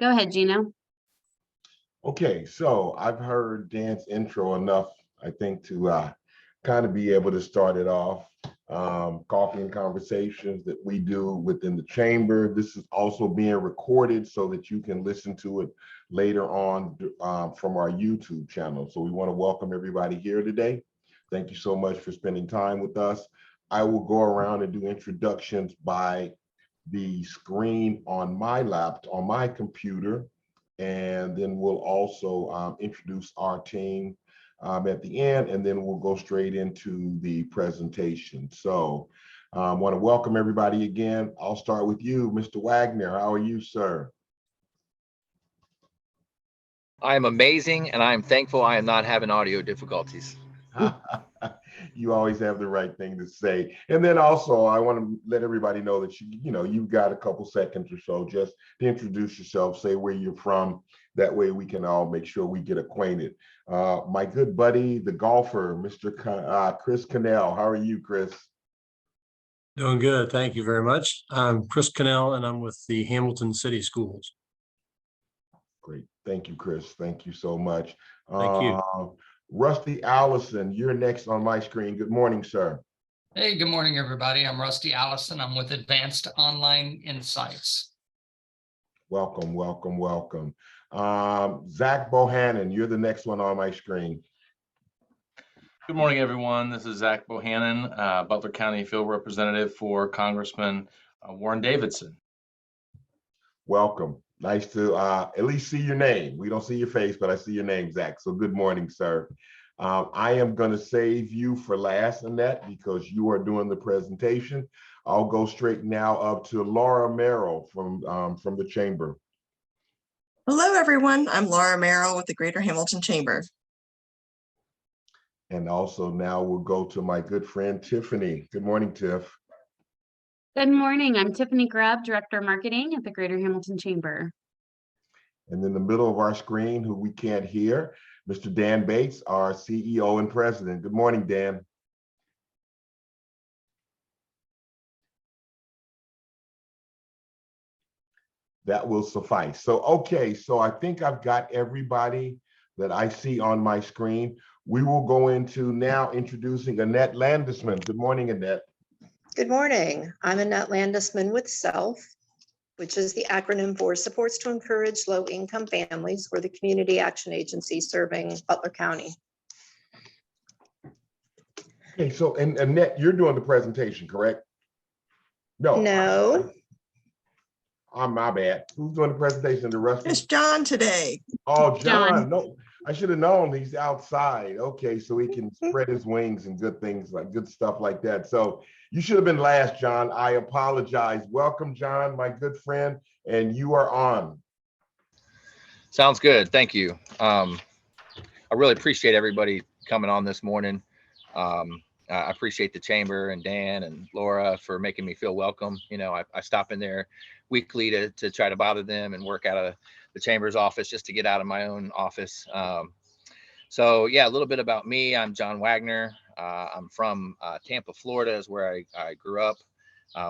Go ahead, Gino. Okay, so I've heard Dan's intro enough, I think, to kind of be able to start it off. Coffee and conversations that we do within the chamber. This is also being recorded so that you can listen to it later on from our YouTube channel. So we want to welcome everybody here today. Thank you so much for spending time with us. I will go around and do introductions by the screen on my computer, and then we'll also introduce our team at the end, and then we'll go straight into the presentation. So I want to welcome everybody again. I'll start with you, Mr. Wagner. How are you, sir? I am amazing, and I am thankful I am not having audio difficulties. You always have the right thing to say. And then also, I want to let everybody know that you've got a couple seconds or so just to introduce yourself, say where you're from. That way we can all make sure we get acquainted. My good buddy, the golfer, Mr. Chris Cannell. How are you, Chris? Doing good. Thank you very much. I'm Chris Cannell, and I'm with the Hamilton City Schools. Great. Thank you, Chris. Thank you so much. Thank you. Rusty Allison, you're next on my screen. Good morning, sir. Hey, good morning, everybody. I'm Rusty Allison. I'm with Advanced Online Insights. Welcome, welcome, welcome. Zach Bohannon, you're the next one on my screen. Good morning, everyone. This is Zach Bohannon, Butler County Field Representative for Congressman Warren Davidson. Welcome. Nice to at least see your name. We don't see your face, but I see your name, Zach. So good morning, sir. I am going to save you for last, Annette, because you are doing the presentation. I'll go straight now up to Laura Merrill from the chamber. Hello, everyone. I'm Laura Merrill with the Greater Hamilton Chamber. And also now we'll go to my good friend, Tiffany. Good morning, Tiff. Good morning. I'm Tiffany Grubb, Director of Marketing at the Greater Hamilton Chamber. And in the middle of our screen, who we can't hear, Mr. Dan Bates, our CEO and President. Good morning, Dan. That will suffice. So, okay, so I think I've got everybody that I see on my screen. We will go into now introducing Annette Landesman. Good morning, Annette. Good morning. I'm Annette Landesman with SELF, which is the acronym for Supports to Encourage Low-Income Families. We're the community action agency serving Butler County. Okay, so and Annette, you're doing the presentation, correct? No. My bad. Who's doing the presentation? The rest? It's John today. Oh, John. John. No, I should have known he's outside. Okay, so he can spread his wings and good things, like good stuff like that. So you should have been last, John. I apologize. Welcome, John, my good friend, and you are on. Sounds good. Thank you. I really appreciate everybody coming on this morning. I appreciate the chamber and Dan and Laura for making me feel welcome. You know, I stop in there weekly to try to bother them and work out of the chamber's office just to get out of my own office. So yeah, a little bit about me. I'm John Wagner. I'm from Tampa, Florida is where I grew up.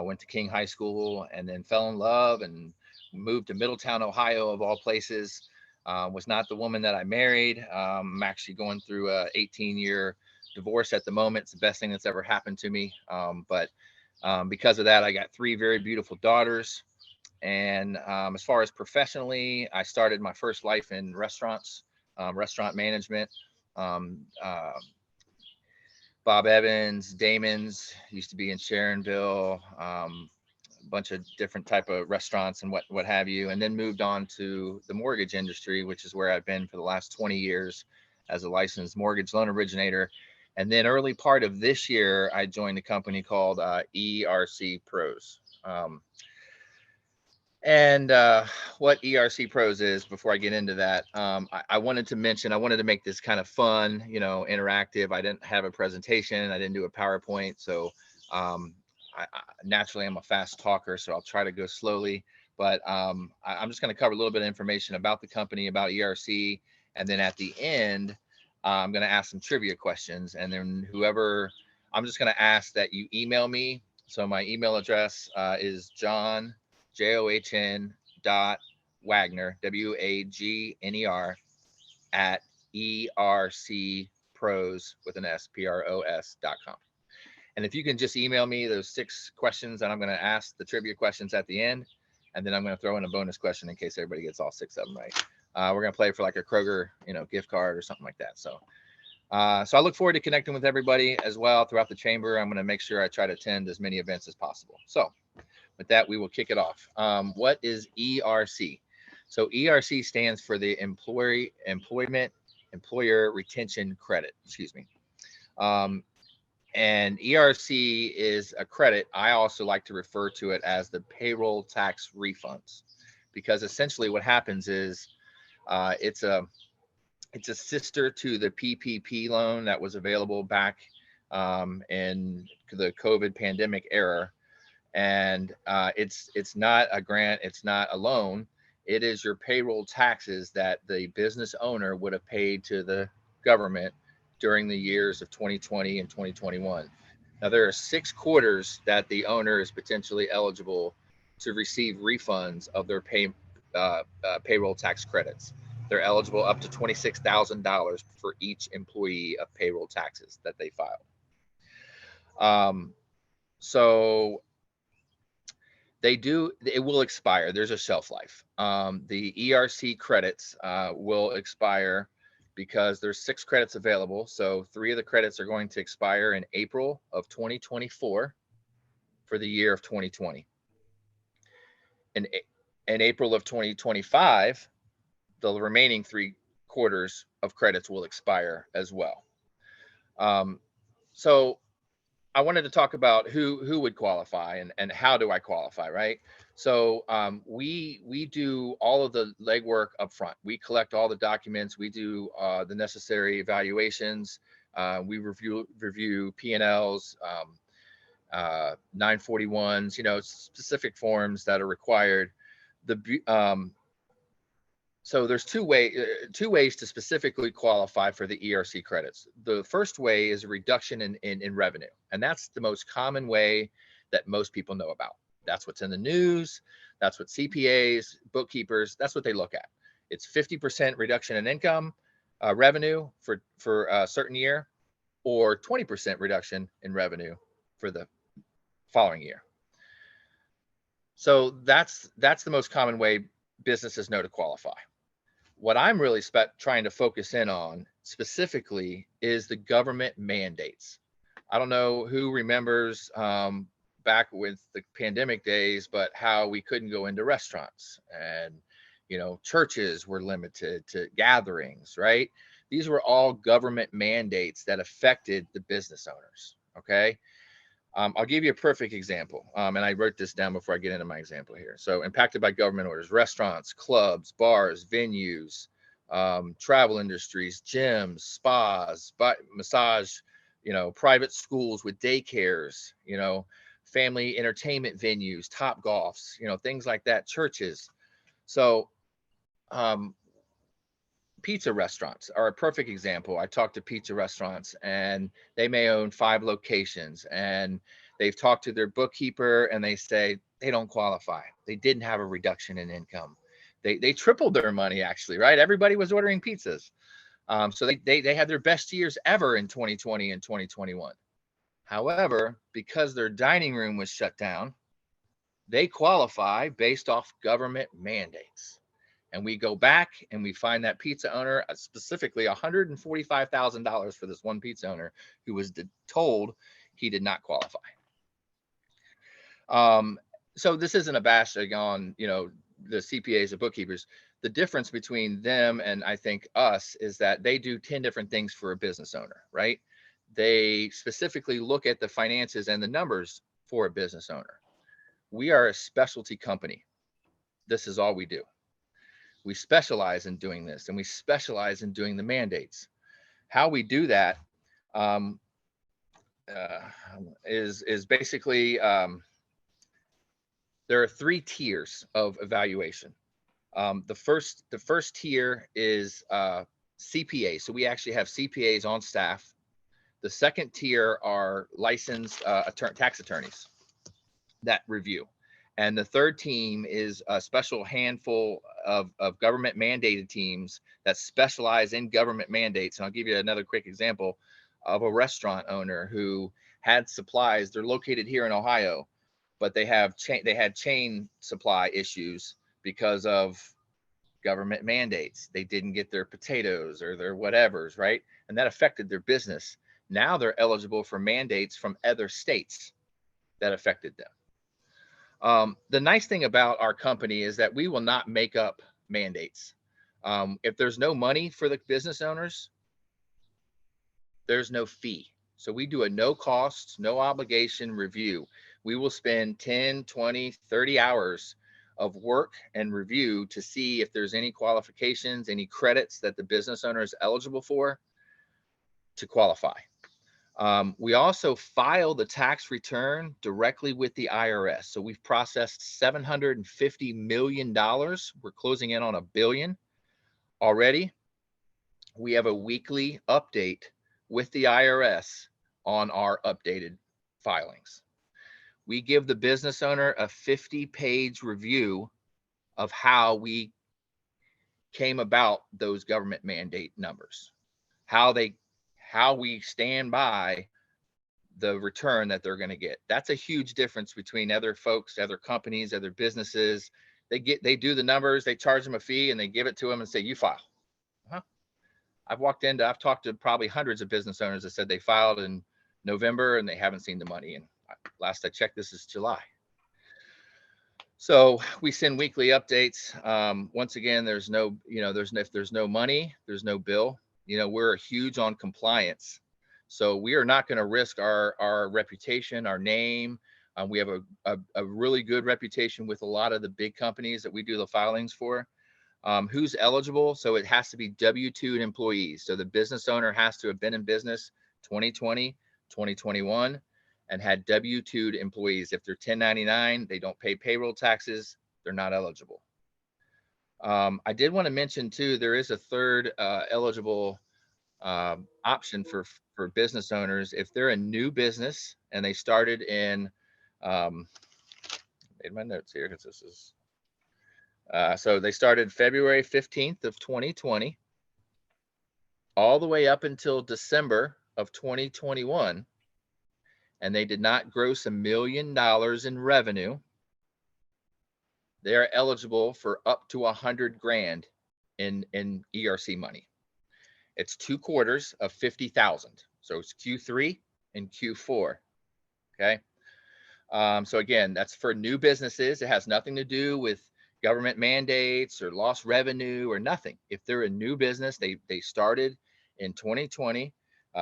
Went to King High School and then fell in love and moved to Middletown, Ohio, of all places. Was not the woman that I married. I'm actually going through a 18-year divorce at the moment. It's the best thing that's ever happened to me. But because of that, I got 3 very beautiful daughters. And as far as professionally, I started my first life in restaurants, restaurant management. Bob Evans, Damon's, used to be in Sharonville, a bunch of different type of restaurants and what have you, and then moved on to the mortgage industry, which is where I've been for the last 20 years as a licensed mortgage loan originator. And then early part of this year, I joined a company called ERC Pros. And what ERC Pros is, before I get into that, I wanted to mention, I wanted to make this kind of fun, you know, interactive. I didn't have a presentation. I didn't do a PowerPoint. So naturally, I'm a fast talker, so I'll try to go slowly. But I'm just going to cover a little bit of information about the company, about ERC. And then at the end, I'm going to ask some trivia questions. And then I'm just going to ask that you email me. So my email address is John Wagner, WAGNER at ERC Pros with an S, PROS.com. And if you can just email me those 6 questions that I'm going to ask, the trivia questions at the end, and then I'm going to throw in a bonus question in case everybody gets all 6 of them right. We're going to play for like a Kroger, gift card or something like that. So I look forward to connecting with everybody as well throughout the chamber. I'm going to make sure I try to attend as many events as possible. So with that, we will kick it off. What is ERC? So ERC stands for the Employer Retention Credit, excuse me. And ERC is a credit. I also like to refer to it as the payroll tax refunds, because essentially what happens is it's a sister to the PPP loan that was available back in the COVID pandemic era. And it's not a grant, it's not a loan. It is your payroll taxes that the business owner would have paid to the government during the years of 2020 and 2021. Now, there are 6 quarters that the owner is potentially eligible to receive refunds of their payroll tax credits. They're eligible up to $26,000 for each employee of payroll taxes that they file. So it will expire. There's a shelf life. The ERC credits will expire because there's 6 credits available. So 3 of the credits are going to expire in April of 2024 for the year of 2020. In April of 2025, the remaining 3 quarters of credits will expire as well. So I wanted to talk about who would qualify and how do I qualify, right? So we do all of the legwork up front. We collect all the documents. We do the necessary evaluations. We review P&Ls, 941s, specific forms that are required. So there's two ways to specifically qualify for the ERC credits. The first way is a reduction in revenue. And that's the most common way that most people know about. That's what's in the news. That's what CPAs, bookkeepers, that's what they look at. It's 50% reduction in income revenue for a certain year, or 20% reduction in revenue for the following year. So that's the most common way businesses know to qualify. What I'm really trying to focus in on specifically is the government mandates. I don't know who remembers back with the pandemic days, but how we couldn't go into restaurants, and churches were limited to gatherings, right? These were all government mandates that affected the business owners. Okay. I'll give you a perfect example. And I wrote this down before I get into my example here. So impacted by government orders: restaurants, clubs, bars, venues, travel industries, gyms, spas, massage, private schools with daycares, family entertainment venues, Topgolfs, things like that, churches. So pizza restaurants are a perfect example. I talked to pizza restaurants, and they may own 5 locations, and they've talked to their bookkeeper, and they say they don't qualify. They didn't have a reduction in income. They tripled their money, actually, right? Everybody was ordering pizzas. So they had their best years ever in 2020 and 2021. However, because their dining room was shut down, they qualify based off government mandates. And we go back and we find that pizza owner, specifically $145,000 for this one pizza owner who was told he did not qualify. So this isn't a bashing on, the CPAs or bookkeepers. The difference between them and I think us is that they do 10 different things for a business owner, right? They specifically look at the finances and the numbers for a business owner. We are a specialty company. This is all we do. We specialize in doing this, and we specialize in doing the mandates. How we do that is basically there are 3 tiers of evaluation. The first tier is CPA. So we actually have CPAs on staff. The second tier are licensed tax attorneys that review. And the third team is a special handful of government mandated teams that specialize in government mandates. And I'll give you another quick example of a restaurant owner who had supplies. They're located here in Ohio, but they had chain supply issues because of government mandates. They didn't get their potatoes or their whatevers, right? And that affected their business. Now they're eligible for mandates from other states that affected them. The nice thing about our company is that we will not make up mandates. If there's no money for the business owners, there's no fee. So we do a no cost, no obligation review. We will spend 10, 20, 30 hours of work and review to see if there's any qualifications, any credits that the business owner is eligible for to qualify. We also file the tax return directly with the IRS. So we've processed $750 million. We're closing in on $1 billion already. We have a weekly update with the IRS on our updated filings. We give the business owner a 50-page review of how we came about those government mandate numbers, how we stand by the return that they're going to get. That's a huge difference between other folks, other companies, other businesses. They do the numbers, they charge them a fee, and they give it to them and say, you file. I've talked to probably hundreds of business owners that said they filed in November and they haven't seen the money. And last I checked, this is July. So we send weekly updates. Once again, if there's no money, there's no bill. We're huge on compliance. So we are not going to risk our reputation, our name. We have a really good reputation with a lot of the big companies that we do the filings for. Who's eligible? So it has to be W-2 employees. So the business owner has to have been in business 2020, 2021, and had W-2 employees. If they're 1099, they don't pay payroll taxes, they're not eligible. I did want to mention too, there is a third eligible option for business owners. If they're a new business and they started in, made my notes here because this is, so they started February 15th of 2020, all the way up until December of 2021, and they did not gross $1 million in revenue, they are eligible for up to 100 grand in ERC money. It's 2 quarters of 50,000. So it's Q3 and Q4. Okay. So again, that's for new businesses. It has nothing to do with government mandates or lost revenue or nothing. If they're a new business, they started in 2020,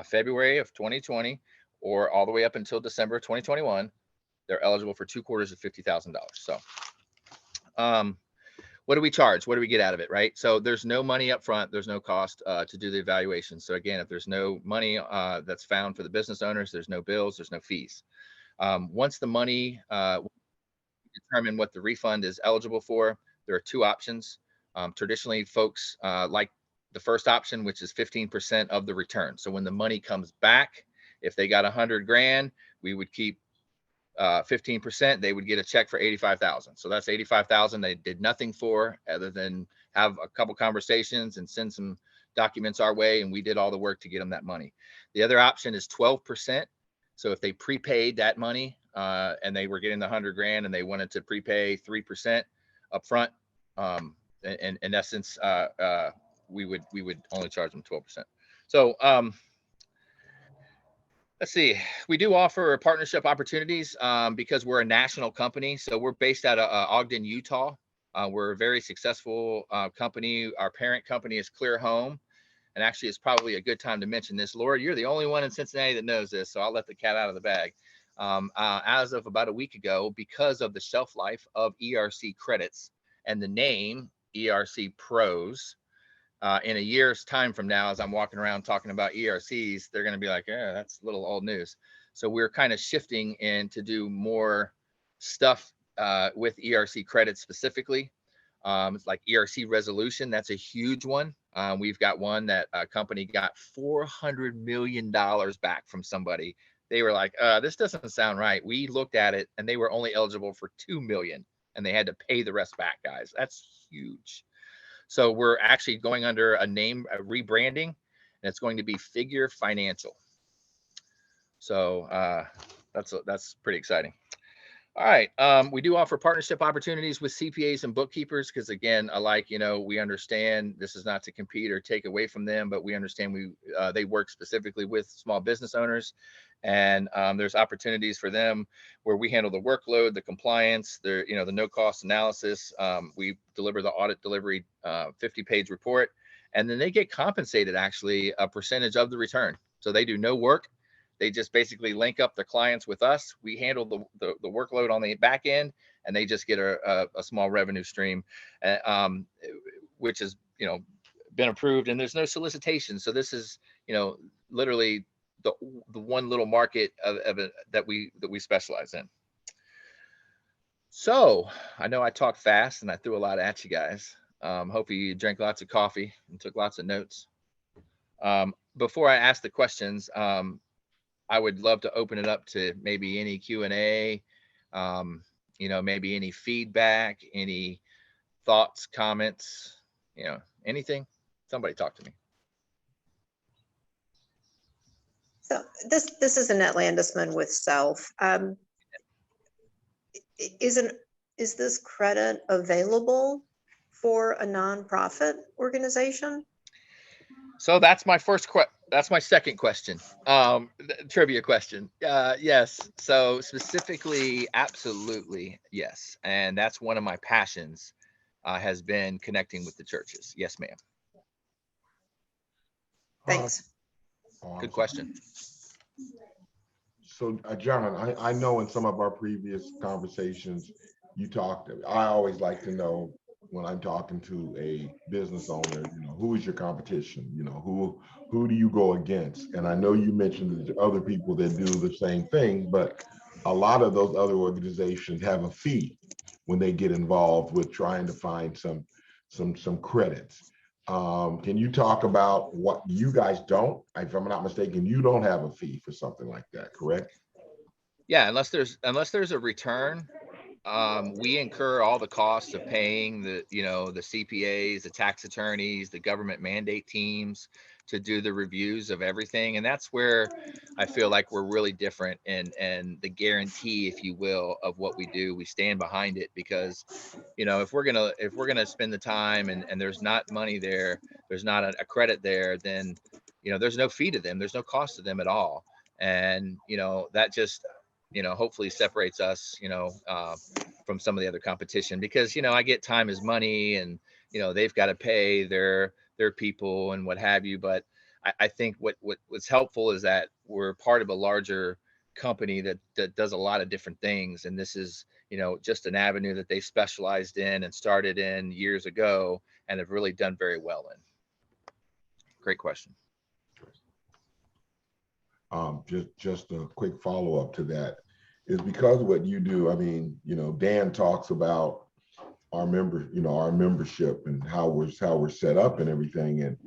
February of 2020, or all the way up until December 2021, they're eligible for 2 quarters of $50,000. So, what do we charge? What do we get out of it, right? So there's no money up front. There's no cost to do the evaluation. So again, if there's no money that's found for the business owners, there's no bills, there's no fees. Once the money, determine what the refund is eligible for, there are 2 options. Traditionally, folks like the first option, which is 15% of the return. So when the money comes back, if they got 100 grand, we would keep 15%, they would get a check for 85,000. So that's 85,000 they did nothing for other than have a couple conversations and send some documents our way, and we did all the work to get them that money. The other option is 12%. So if they prepaid that money and they were getting the 100 grand and they wanted to prepay 3% up front, in essence, we would only charge them 12%. So let's see, we do offer partnership opportunities because we're a national company. So we're based out of Ogden, Utah. We're a very successful company. Our parent company is Clear Home. And actually, it's probably a good time to mention this. Laura, you're the only one in Cincinnati that knows this, so I'll let the cat out of the bag. As of about a week ago, because of the shelf life of ERC credits and the name ERC Pros, in a year's time from now, as I'm walking around talking about ERCs, they're going to be like, yeah, that's a little old news. So we're kind of shifting in to do more stuff with ERC credits specifically. It's like ERC resolution. That's a huge one. We've got one that a company got $400 million back from somebody. They were like, this doesn't sound right. We looked at it and they were only eligible for $2 million and they had to pay the rest back, guys. That's huge. So we're actually going under a name, a rebranding, and it's going to be Figure Financial. So that's pretty exciting. All right. We do offer partnership opportunities with CPAs and bookkeepers because, again, we understand this is not to compete or take away from them, but we understand they work specifically with small business owners, and there's opportunities for them where we handle the workload, the compliance, the no cost analysis. We deliver the audit delivery 50-page report, and then they get compensated actually a percentage of the return. So they do no work. They just basically link up their clients with us. We handle the workload on the back end, and they just get a small revenue stream, which has been approved. And there's no solicitation. So this is literally the one little market of it that we specialize in. So I know I talked fast and I threw a lot at you guys. Hopefully you drank lots of coffee and took lots of notes. Before I ask the questions, I would love to open it up to maybe any Q&A, maybe any feedback, any thoughts, comments, anything. Somebody talk to me. So this is Annette Landisman with Self. Is this credit available for a nonprofit organization? So that's my second question. Trivia question. Yes. So specifically, absolutely, yes. And that's one of my passions has been connecting with the churches. Yes, ma'am. Thanks. Good question. So John, I know in some of our previous conversations, I always like to know when I'm talking to a business owner, who is your competition? Who do you go against? And I know you mentioned that there are other people that do the same thing, but a lot of those other organizations have a fee when they get involved with trying to find some credits. Can you talk about what you guys don't? If I'm not mistaken, you don't have a fee for something like that, correct? Yeah, unless there's a return. We incur all the costs of paying the CPAs, the tax attorneys, the government mandate teams to do the reviews of everything. And that's where I feel like we're really different, and the guarantee, if you will, of what we do, we stand behind it, because, if we're going to spend the time and there's not money there, there's not a credit there, then, there's no fee to them. There's no cost to them at all. And, that just, hopefully separates us, from some of the other competition, because, I get time is money, and, they've got to pay their people and what have you. But I think what's helpful is that we're part of a larger company that does a lot of different things. And this is, just an avenue that they specialized in and started in years ago and have really done very well in. Great question. Just a quick follow-up to that is because of what you do. I mean, Dan talks about our membership and how we're set up and everything. And,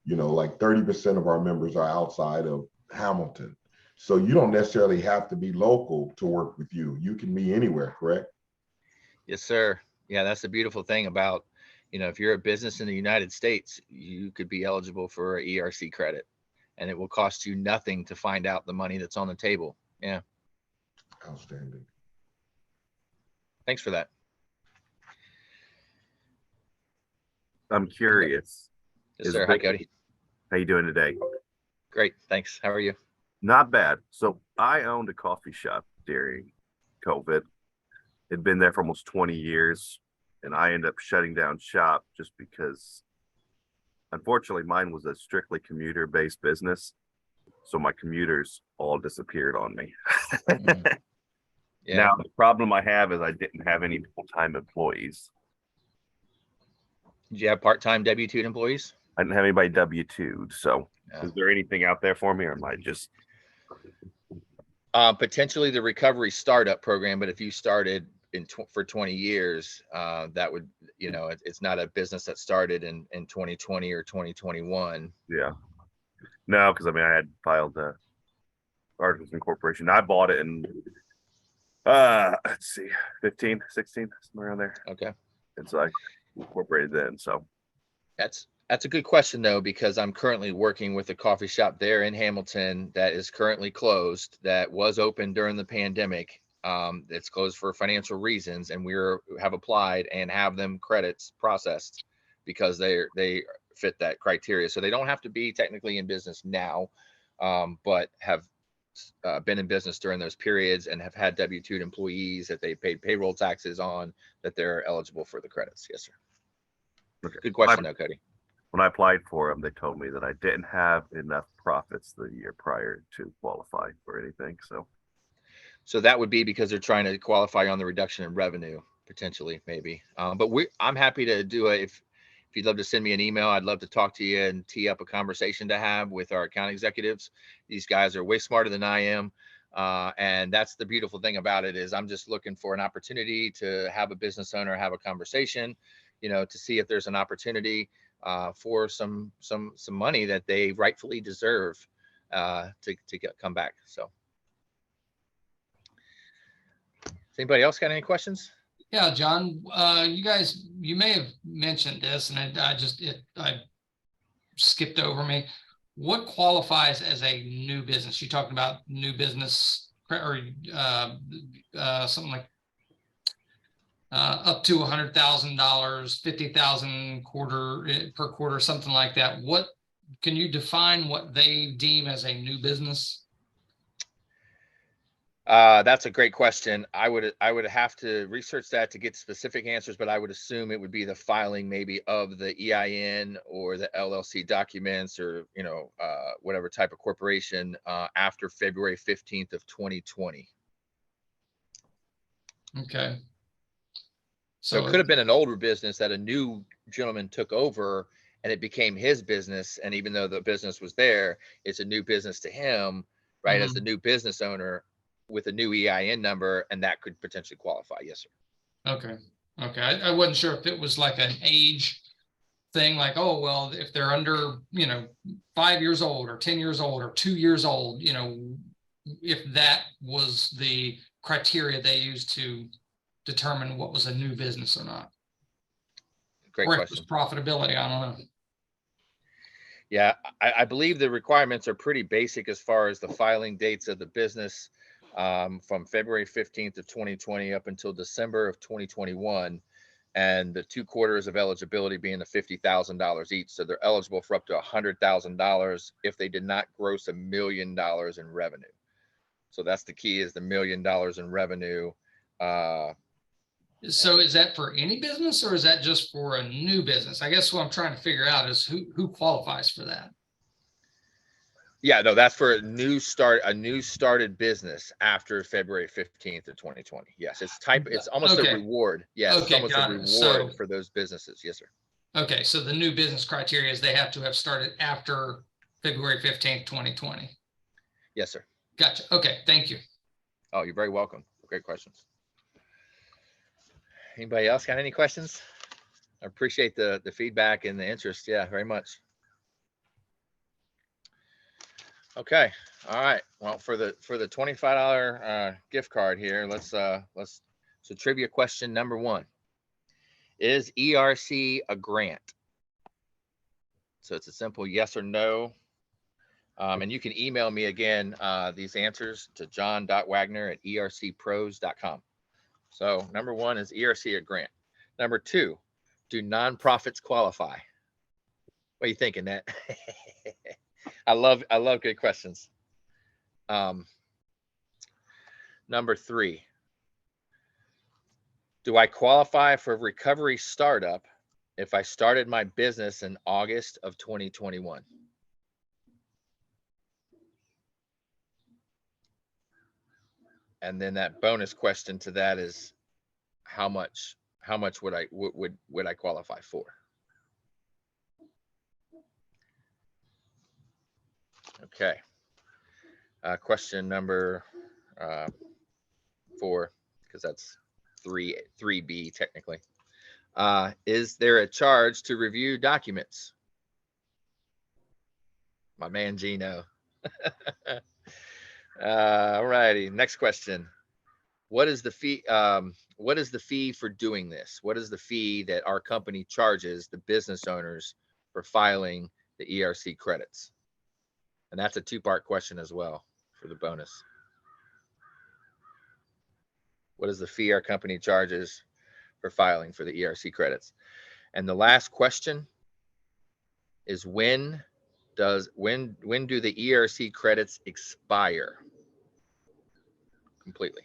like 30% of our members are outside of Hamilton. So you don't necessarily have to be local to work with you. You can be anywhere, correct? Yes, sir. Yeah, that's the beautiful thing about, if you're a business in the United States, you could be eligible for an ERC credit, and it will cost you nothing to find out the money that's on the table. Yeah. Outstanding. Thanks for that. I'm curious. Yes, sir. Hi, Cody. How you doing today? Great. Thanks. How are you? Not bad. So I owned a coffee shop during COVID. It'd been there for almost 20 years, and I ended up shutting down shop just because, unfortunately, mine was a strictly commuter-based business. So my commuters all disappeared on me. Yeah. Now, the problem I have is I didn't have any full-time employees. Did you have part-time W-2 employees? I didn't have anybody W-2'd. So Yeah. is there anything out there for me, or am I just... Potentially the recovery startup program, but if you started for 20 years, that would, it's not a business that started in 2020 or 2021. Yeah. No, because I mean, I had filed the articles of incorporation. I bought it in, let's see, 15, 16, somewhere around there. Okay. And so I incorporated then. So That's a good question though, because I'm currently working with a coffee shop there in Hamilton that is currently closed, that was open during the pandemic. It's closed for financial reasons, and have applied and have them credits processed because they fit that criteria. So they don't have to be technically in business now, but have been in business during those periods and have had W-2 employees that they paid payroll taxes on, that they're eligible for the credits. Yes, sir. Okay. Good question though, Cody. When I applied for them, they told me that I didn't have enough profits the year prior to qualify for anything. So that would be because they're trying to qualify on the reduction in revenue, potentially, maybe. But I'm happy to do it. If you'd love to send me an email, I'd love to talk to you and tee up a conversation to have with our account executives. These guys are way smarter than I am. And that's the beautiful thing about it, is I'm just looking for an opportunity to have a business owner have a conversation, to see if there's an opportunity for some money that they rightfully deserve to come back. So. Anybody else got any questions? Yeah, John, you may have mentioned this, and I skipped over me. What qualifies as a new business? You talked about new business or something like up to $100,000, 50,000 per quarter, something like that. What can you define what they deem as a new business? That's a great question. I would have to research that to get specific answers, but I would assume it would be the filing maybe of the EIN or the LLC documents, or whatever type of corporation after February 15th of 2020. Okay. So it could have been an older business that a new gentleman took over and it became his business. And even though the business was there, it's a new business to him, right? As the new business owner with a new EIN number, and that could potentially qualify. Yes, sir. Okay. I wasn't sure if it was like an age thing, like, oh, well, if they're under, 5 years old or 10 years old or 2 years old, if that was the criteria they used to determine what was a new business or not. Great or question. If it was profitability, I don't know. Yeah, I believe the requirements are pretty basic as far as the filing dates of the business, from February 15th of 2020 up until December of 2021, and the 2 quarters of eligibility being the $50,000 each. So they're eligible for up to $100,000 if they did not gross $1 million in revenue. So that's the key, is the $1 million in revenue. So is that for any business, or is that just for a new business? I guess what I'm trying to figure out is who qualifies for that. Yeah, no, that's for a new started business after February 15th of 2020. Yes, it's almost a reward. Yes, it's almost a reward for those businesses. Yes, sir. Okay, so the new business criteria is they have to have started after February 15th, 2020. Yes, sir. Gotcha. Okay, thank you. Oh, you're very welcome. Great questions. Anybody else got any questions? I appreciate the feedback and the interest. Yeah, very much. Okay. All right. Well, for the $25 gift card here, so trivia question number 1. Is ERC a grant? So it's a simple yes or no. And you can email me again these answers to john.wagner@ercpros.com. So number 1, is ERC a grant? Number 2, do nonprofits qualify? What are you thinking, Nat? I love good questions. Number 3, do I qualify for recovery startup if I started my business in August of 2021? And then that bonus question to that is, how much would I qualify for? Okay. Question number 4, because that's 3B technically. Is there a charge to review documents? My man Gino. All righty. Next question. What is the fee? What is the fee for doing this? What is the fee that our company charges the business owners for filing the ERC credits? And that's a two-part question as well for the bonus. What is the fee our company charges for filing for the ERC credits? And the last question is when do the ERC credits expire completely?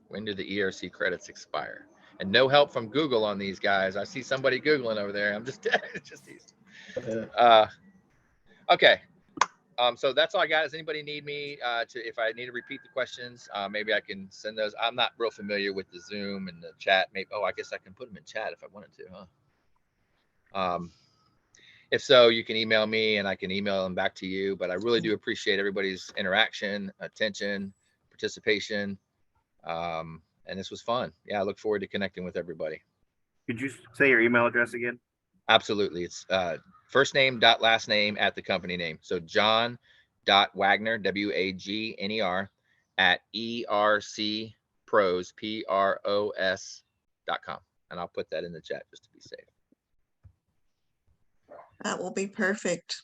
When do the ERC credits expire? And no help from Google on these guys. I see somebody Googling over there. I'm just, okay. So that's all I got. Does anybody need me if I need to repeat the questions, maybe I can send those. I'm not real familiar with the Zoom and the chat. Maybe, I guess I can put them in chat if I wanted to, huh? If so, you can email me and I can email them back to you, but I really do appreciate everybody's interaction, attention, participation. And this was fun. Yeah, I look forward to connecting with everybody. Could you say your email address again? Absolutely. It's first name dot last name at the company name. So John Wagner, WAGNER at ERC Pros, PROS.com. And I'll put that in the chat just to be safe. That will be perfect.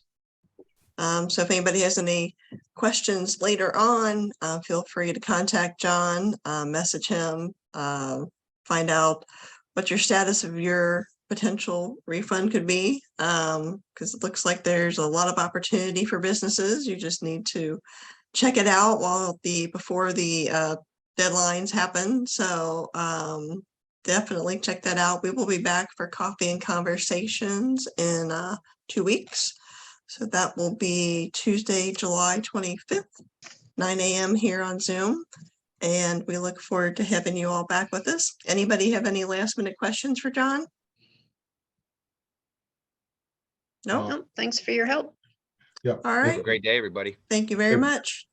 So if anybody has any questions later on, feel free to contact John, message him, find out what your status of your potential refund could be. Because it looks like there's a lot of opportunity for businesses. You just need to check it out before the deadlines happen. So definitely check that out. We will be back for coffee and conversations in 2 weeks. So that will be Tuesday, July 25th, 9 a.m. here on Zoom. And we look forward to having you all back with us. Anybody have any last minute questions for John? No? No, thanks for your help. Yeah. All Have a right. great day, everybody. Thank you very much.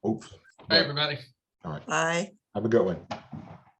Oops. Hey, everybody. All right. Bye. Have a good one.